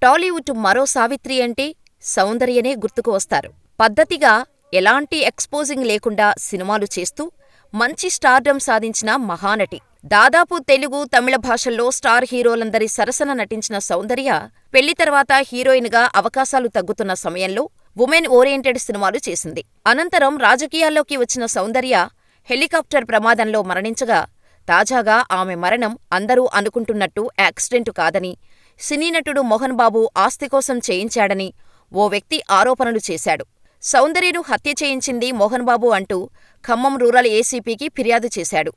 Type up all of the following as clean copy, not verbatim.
టాలీవుడ్ మరో సావిత్రి అంటే సౌందర్యనే గుర్తుకు వస్తారు. పద్ధతిగా ఎలాంటి ఎక్స్పోజింగ్ లేకుండా సినిమాలు చేస్తూ మంచి స్టార్డమ్ సాధించిన మహానటి. దాదాపు తెలుగు, తమిళ భాషల్లో స్టార్ హీరోలందరి సరసన నటించిన సౌందర్య పెళ్లి తర్వాత హీరోయిన్ గా అవకాశాలు తగ్గుతున్న సమయంలో వుమెన్ ఓరియెంటెడ్ సినిమాలు చేసింది. అనంతరం రాజకీయాల్లోకి వచ్చిన సౌందర్య హెలికాప్టర్ ప్రమాదంలో మరణించగా, తాజాగా ఆమె మరణం అందరూ అనుకుంటున్నట్టు యాక్సిడెంటు కాదని, సినీ నటుడు మోహన్ బాబు ఆస్తి కోసం చేయించాడని ఓ వ్యక్తి ఆరోపణలు చేశాడు. సౌందర్యను హత్య చేయించింది మోహన్ బాబు అంటూ ఖమ్మం రూరల్ ఏసీపీకి ఫిర్యాదు చేశాడు.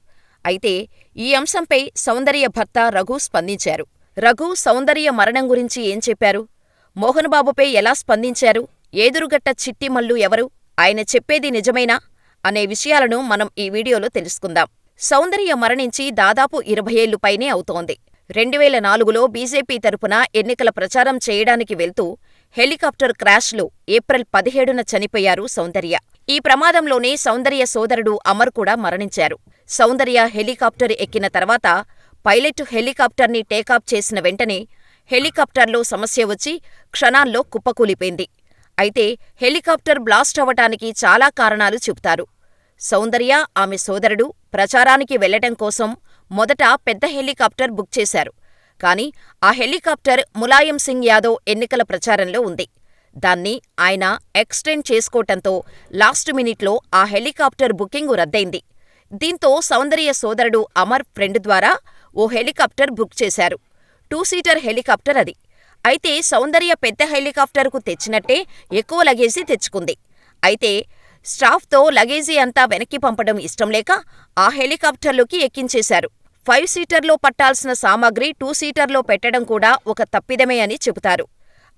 అయితే ఈ అంశంపై సౌందర్య భర్త రఘు స్పందించారు. రఘు సౌందర్య మరణం గురించి ఏం చెప్పారు? మోహన్ బాబుపై ఎలా స్పందించారు? ఏదురుగట్ట చిట్టి మల్లు ఎవరు? ఆయన చెప్పేది నిజమేనా? అనే విషయాలను మనం ఈ వీడియోలో తెలుసుకుందాం. సౌందర్య మరణించి దాదాపు 20 ఏళ్లు పైనే అవుతోంది. 2004లో బీజేపీ తరపున ఎన్నికల ప్రచారం చేయడానికి వెళ్తూ హెలికాప్టర్ క్రాష్లో ఏప్రిల్ 17న చనిపోయారు సౌందర్య. ఈ ప్రమాదంలోనే సౌందర్య సోదరుడు అమర్ కూడా మరణించారు. సౌందర్య హెలికాప్టర్ ఎక్కిన తర్వాత పైలట్ హెలికాప్టర్ని టేకాఫ్ చేసిన వెంటనే హెలికాప్టర్లో సమస్య వచ్చి క్షణాల్లో కుప్పకూలిపోయింది. అయితే హెలికాప్టర్ బ్లాస్ట్ అవటానికి చాలా కారణాలు చెబుతారు. సౌందర్య, ఆమె సోదరుడు ప్రచారానికి వెళ్లటం కోసం మొదట పెద్ద హెలికాప్టర్ బుక్ చేశారు. కానీ ఆ హెలికాప్టర్ ములాయం సింగ్ యాదవ్ ఎన్నికల ప్రచారంలో ఉంది. దాన్ని ఆయన ఎక్స్టెండ్ చేసుకోవటంతో లాస్ట్ మినిట్లో ఆ హెలికాప్టర్ బుకింగు రద్దయింది. దీంతో సౌందర్య సోదరుడు అమర్ ఫ్రెండ్ ద్వారా ఓ హెలికాప్టర్ బుక్ చేశారు. 2 సీటర్ హెలికాప్టర్ అది. అయితే సౌందర్య పెద్ద హెలికాప్టర్కు తెచ్చినట్టే ఎక్కువ లగేజీ తెచ్చుకుంది. అయితే స్టాఫ్తో లగేజీ అంతా వెనక్కి పంపడం ఇష్టంలేక ఆ హెలికాప్టర్లోకి ఎక్కించేశారు. 5 సీటర్లో పట్టాల్సిన సామాగ్రి 2 సీటర్లో పెట్టడం కూడా ఒక తప్పిదమే అని చెబుతారు.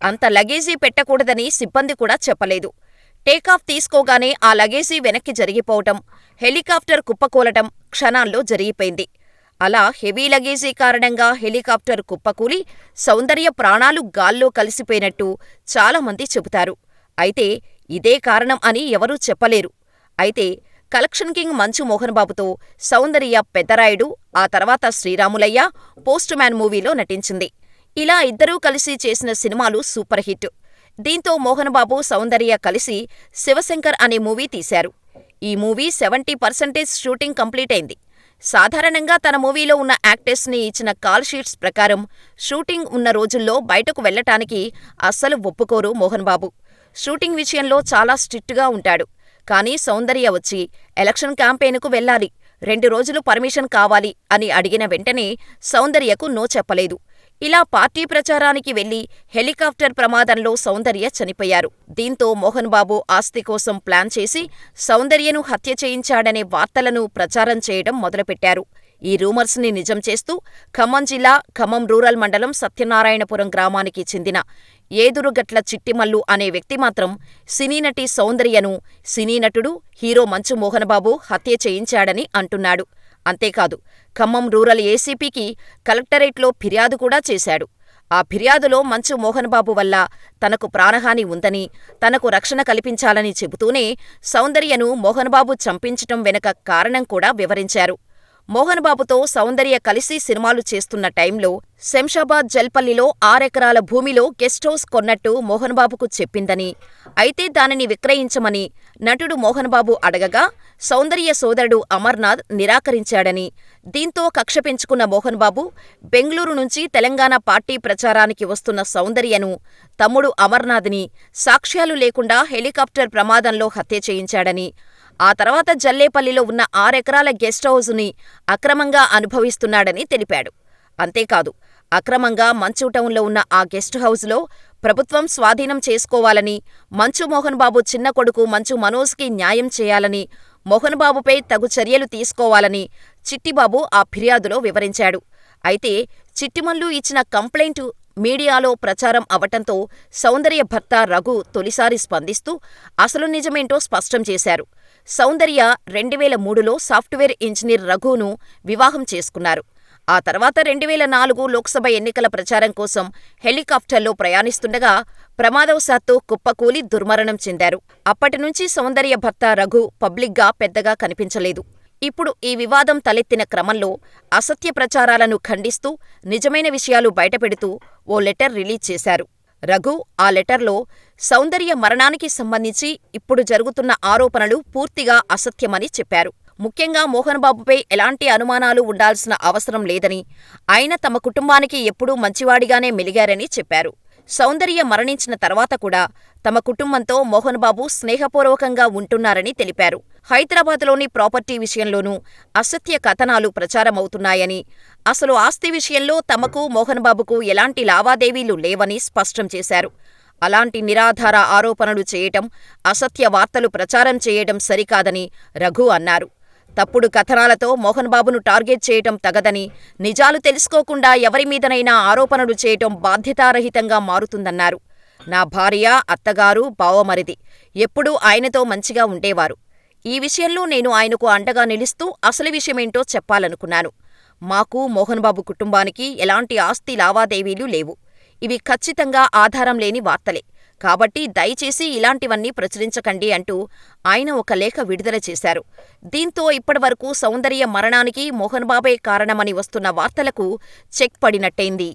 అంత లగేజీ పెట్టకూడదని సిబ్బంది కూడా చెప్పలేదు. టేకాఫ్ తీసుకోగానే ఆ లగేజీ వెనక్కి జరిగిపోవటం, హెలికాప్టర్ కుప్పకూలటం క్షణాల్లో జరిగిపోయింది. అలా హెవీ లగేజీ కారణంగా హెలికాప్టర్ కుప్పకూలి సౌందర్య ప్రాణాలు గాల్లో కలిసిపోయినట్టు చాలామంది చెబుతారు. అయితే ఇదే కారణం అని ఎవరూ చెప్పలేరు. అయితే కలెక్షన్ కింగ్ మంచు మోహన్ బాబుతో సౌందర్య పెద్దరాయుడు, ఆ తర్వాత శ్రీరాములయ్య, పోస్ట్ మ్యాన్ మూవీలో నటించింది. ఇలా ఇద్దరూ కలిసి చేసిన సినిమాలు సూపర్ హిట్. దీంతో మోహన్ బాబు, సౌందర్య కలిసి శివశంకర్ అనే మూవీ తీశారు. ఈ మూవీ 70% షూటింగ్ కంప్లీట్ అయింది. సాధారణంగా తన మూవీలో ఉన్న యాక్టర్స్ని ఇచ్చిన కాల్ షీట్స్ ప్రకారం షూటింగ్ ఉన్న రోజుల్లో బయటకు వెళ్లటానికి అస్సలు ఒప్పుకోరు మోహన్ బాబు. షూటింగ్ విషయంలో చాలా స్ట్రిక్ట్గా ఉంటాడు. కానీ సౌందర్య వచ్చి ఎలక్షన్ క్యాంపెయిన్కు వెళ్ళాలి, 2 రోజులు పర్మిషన్ కావాలి అని అడిగిన వెంటనే సౌందర్యకు నో చెప్పలేదు. ఇలా పార్టీ ప్రచారానికి వెళ్లి హెలికాప్టర్ ప్రమాదంలో సౌందర్య చనిపోయారు. దీంతో మోహన్ బాబు ఆస్తి కోసం ప్లాన్ చేసి సౌందర్యను హత్య చేయించాడనే వార్తలను ప్రచారం చేయడం మొదలుపెట్టారు. ఈ రూమర్స్ ని నిజం చేస్తూ ఖమ్మం జిల్లా ఖమ్మం రూరల్ మండలం సత్యనారాయణపురం గ్రామానికి చెందిన ఏదురుగట్ల చిట్టిమల్లు అనే వ్యక్తి మాత్రం సినీ నటి సౌందర్యను సినీ నటుడు, హీరో మంచు మోహన్ బాబు హత్య చేయించాడని అంటున్నాడు. అంతేకాదు, ఖమ్మం రూరల్ ఏసీపీకి కలెక్టరేట్లో ఫిర్యాదు కూడా చేశాడు. ఆ ఫిర్యాదులో మంచు మోహన్ బాబు వల్ల తనకు ప్రాణహాని ఉందని, తనకు రక్షణ కల్పించాలని చెబుతూనే సౌందర్యను మోహన్ బాబు చంపించటం వెనుక కారణం కూడా వివరించారు. మోహన్ బాబుతో సౌందర్య కలిసి సినిమాలు చేస్తున్న టైంలో శంషాబాద్ జల్పల్లిలో 6 ఎకరాల భూమిలో గెస్ట్ హౌస్ కొన్నట్టు మోహన్ బాబుకు చెప్పిందని, అయితే దానిని విక్రయించమని నటుడు మోహన్ బాబు అడగగా సౌందర్య సోదరుడు అమర్నాథ్ నిరాకరించాడని, దీంతో కక్ష పెంచుకున్న మోహన్ బాబు బెంగళూరు నుంచి తెలంగాణ పార్టీ ప్రచారానికి వస్తున్న సౌందర్యను, తమ్ముడు అమర్నాథ్ని సాక్ష్యాలు లేకుండా హెలికాప్టర్ ప్రమాదంలో హత్య చేయించాడని, ఆ తర్వాత జల్లేపల్లిలో ఉన్న 6 ఎకరాల గెస్ట్ హౌజుని అక్రమంగా అనుభవిస్తున్నాడని తెలిపాడు. అంతేకాదు, అక్రమంగా మంచు టౌన్లో ఉన్న ఆ గెస్ట్ హౌజ్లో ప్రభుత్వం స్వాధీనం చేసుకోవాలని, మంచు మోహన్ బాబు చిన్న కొడుకు మంచు మనోజ్కి న్యాయం చేయాలని, మోహన్ బాబుపై తగు చర్యలు తీసుకోవాలని చిట్టిబాబు ఆ ఫిర్యాదులో వివరించాడు. అయితే చిట్టిమల్లు ఇచ్చిన కంప్లైంటు మీడియాలో ప్రచారం అవటంతో సౌందర్య భర్త రఘు తొలిసారి స్పందిస్తూ అసలు నిజమేంటో స్పష్టం చేశారు. సౌందర్య 2003లో సాఫ్ట్వేర్ ఇంజనీర్ రఘును వివాహం చేసుకున్నారు. ఆ తర్వాత 2004 లోక్సభ ఎన్నికల ప్రచారం కోసం హెలికాప్టర్లో ప్రయాణిస్తుండగా ప్రమాదవశాత్తు కుప్పకూలి దుర్మరణం చెందారు. అప్పటినుంచి సౌందర్య భర్త రఘు పబ్లిక్గా పెద్దగా కనిపించలేదు. ఇప్పుడు ఈ వివాదం తలెత్తిన క్రమంలో అసత్య ప్రచారాలను ఖండిస్తూ, నిజమైన విషయాలు బయటపెడుతూ ఓ లెటర్ రిలీజ్ చేశారు. రఘు ఆ లెటర్లో సౌందర్య మరణానికి సంబంధించి ఇప్పుడు జరుగుతున్న ఆరోపణలు పూర్తిగా అసత్యమని చెప్పారు. ముఖ్యంగా మోహన్ బాబుపై ఎలాంటి అనుమానాలు ఉండాల్సిన అవసరం లేదని, ఆయన తమ కుటుంబానికి ఎప్పుడూ మంచివాడిగానే మెలిగారని చెప్పారు. సౌందర్య మరణించిన తర్వాత కూడా తమ కుటుంబంతో మోహన్ బాబు స్నేహపూర్వకంగా ఉంటున్నారని తెలిపారు. హైదరాబాద్లోని ప్రాపర్టీ విషయంలోనూ అసత్య కథనాలు ప్రచారమవుతున్నాయని, అసలు ఆస్తి విషయంలో తమకు మోహన్ బాబుకు ఎలాంటి లావాదేవీలు లేవని స్పష్టం చేశారు. అలాంటి నిరాధార ఆరోపణలు చేయటం, అసత్య వార్తలు ప్రచారం చేయటం సరికాదని రఘు అన్నారు. తప్పుడు కథనాలతో మోహన్ బాబును టార్గెట్ చేయటం తగదని, నిజాలు తెలుసుకోకుండా ఎవరిమీదనైనా ఆరోపణలు చేయటం బాధ్యతారహితంగా మారుతుందన్నారు. నా భార్య, అత్తగారు, బావమరిది ఎప్పుడూ ఆయనతో మంచిగా ఉండేవారు. ఈ విషయంలో నేను ఆయనకు అండగా నిలుస్తూ అసలు విషయమేంటో చెప్పాలనుకున్నాను. మాకు, మోహన్ బాబు కుటుంబానికి ఎలాంటి ఆస్తి లావాదేవీలు లేవు. ఇవి ఖచ్చితంగా ఆధారం లేని వార్తలే. కాబట్టి దయచేసి ఇలాంటివన్నీ ప్రచురించకండి అంటూ ఆయన ఒక లేఖ విడుదల చేశారు. దీంతో ఇప్పటివరకు సౌందర్య మరణానికి మోహన్ బాబే కారణమని వస్తున్న వార్తలకు చెక్ పడినట్టయింది.